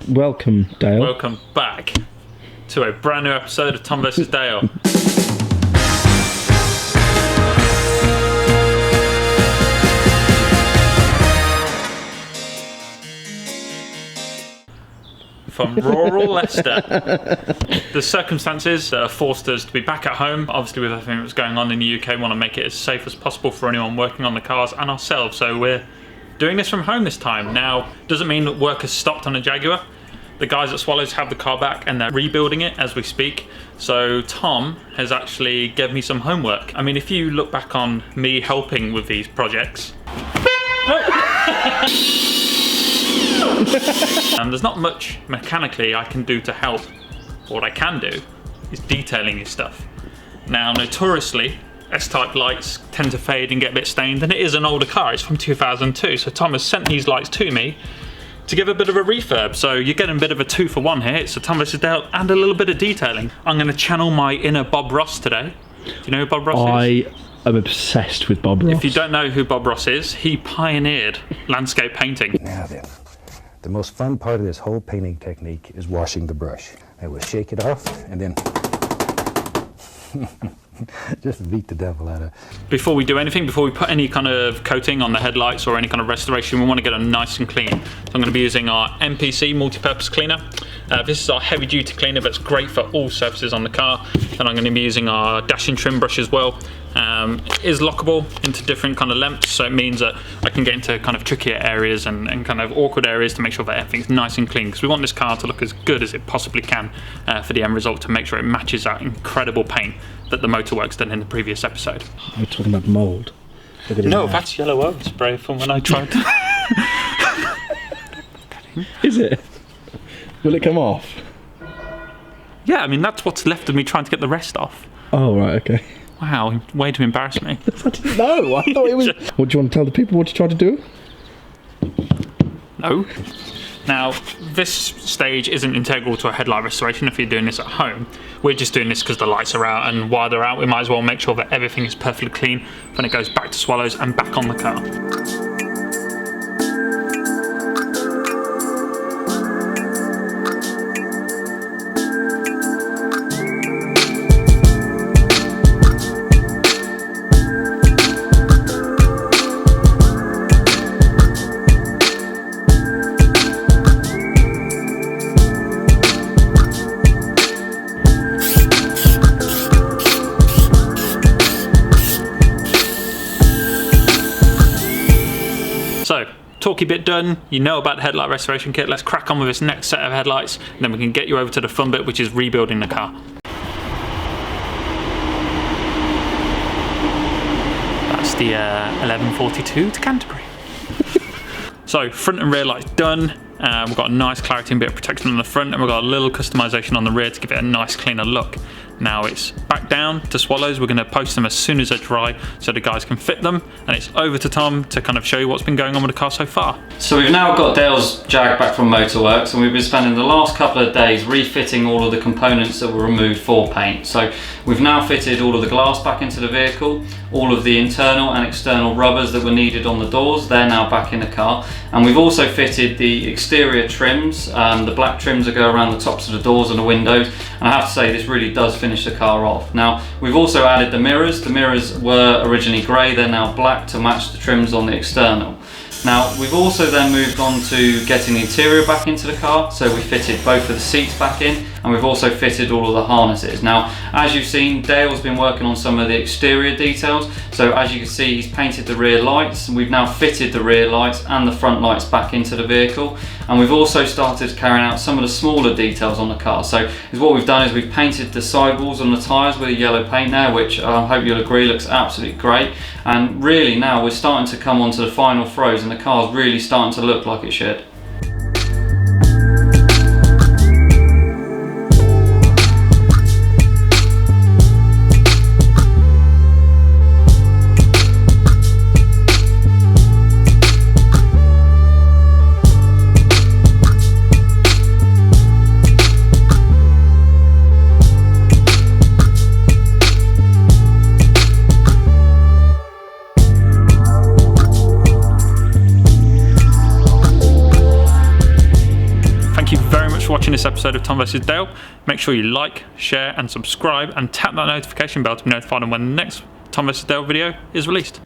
Welcome, Dale. Welcome back to a brand new episode of Tom vs. Dale. From rural Leicester. The circumstances that have forced us to be back at home, obviously with everything that's going on in the UK, want to make it as safe as possible for anyone working on the cars and ourselves, so we're doing this from home this time. Now, doesn't mean that work has stopped on a Jaguar. The guys at Swallows have the car back and they're rebuilding it as we speak. So Tom has actually given me some homework. I mean, if you look back on me helping with these projects, there's not much mechanically I can do to help. What I can do is detailing his stuff. Now, notoriously, S-type lights tend to fade and get a bit stained, and it is an older car. It's from 2002, so Tom has sent these lights to me to give a bit of a refurb. So you're getting a bit of a 2 for 1 here. It's a Tom vs. Dale and a little bit of detailing. I'm going to channel my inner Bob Ross today. Do you know who Bob Ross is? I'm obsessed with Bob Ross. If you don't know who Bob Ross is, he pioneered landscape painting. Now then, the most fun part of this whole painting technique is washing the brush. I will shake it off and then just beat the devil out of it. Before we do anything, before we put any kind of coating on the headlights or any kind of restoration, we want to get them nice and clean. So I'm going to be using our MPC multi-purpose cleaner. This is our heavy duty cleaner, but it's great for all surfaces on the car. And I'm going to be using our dashing trim brush as well. It is lockable into different kind of lengths, so it means that I can get into kind of trickier areas and kind of awkward areas to make sure that everything's nice and clean, because we want this car to look as good as it possibly can for the end result, to make sure it matches that incredible paint that the Motorworks done in the previous episode. We're talking about mould. No, that's yellow overspray from when I tried to... Is it? Will it come off? Yeah, I mean, that's what's left of me trying to get the rest off. Oh, right, okay. Wow, way to embarrass me. I didn't know. I thought it was... What, do you want to tell the people what you tried to do? No. Now, this stage isn't integral to a headlight restoration if you're doing this at home. We're just doing this because the lights are out, and while they're out, we might as well make sure that everything is perfectly clean when it goes back to Swallows and back on the car. So, talky bit done, you know about the headlight restoration kit. Let's crack on with this next set of headlights, and then we can get you over to the fun bit, which is rebuilding the car. That's the 1142 to Canterbury. So, front and rear lights done. We've got a nice clarity and bit of protection on the front, and we've got a little customization on the rear to give it a nice cleaner look. Now it's back down to Swallows. We're going to post them as soon as they're dry so the guys can fit them, and it's over to Tom to kind of show you what's been going on with the car so far. So we've now got Dale's Jag back from Motorworks, and we've been spending the last couple of days refitting all of the components that were removed for paint. So we've now fitted all of the glass back into the vehicle, all of the internal and external rubbers that were needed on the doors, they're now back in the car, and we've also fitted the exterior trims, the black trims that go around the tops of the doors and the windows, and I have to say this really does finish the car off. Now we've also added the mirrors. The mirrors were originally grey, they're now black to match the trims on the external. Now we've also then moved on to getting the interior back into the car, so we fitted both of the seats back in, and we've also fitted all of the harnesses. Now, as you've seen, Dale's been working on some of the exterior details, so as you can see, he's painted the rear lights, and we've now fitted the rear lights and the front lights back into the vehicle, and we've also started carrying out some of the smaller details on the car. So what we've done is we've painted the sidewalls on the tyres with a yellow paint now, which I hope you'll agree looks absolutely great, and really now we're starting to come onto the final throws, and the car's really starting to look like it should. very much for watching this episode of Tom vs Dale. Make sure you like, share and subscribe and tap that notification bell to be notified on when the next Tom vs Dale video is released.